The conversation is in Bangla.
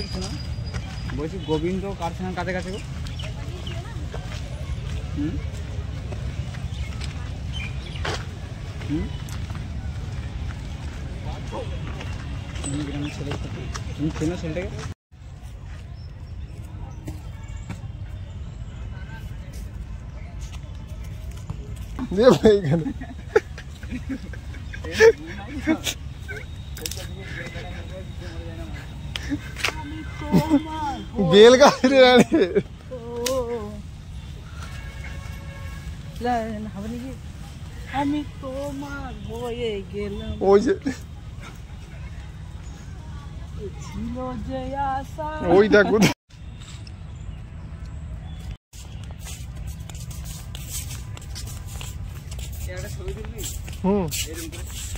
বলছি না, বলছি গোবিন্দ কারখানার কাছে কাছে গো। হুম হুম গ্রামের ছেলে, তুমি চেনো ছেলেটাকে? বেল গাছে আমি তোমার বয়ে গেলাম, ওই যে ছিল যে আশা। ওই দেখো একটা ছবি তুলবি হুম এরকম করে।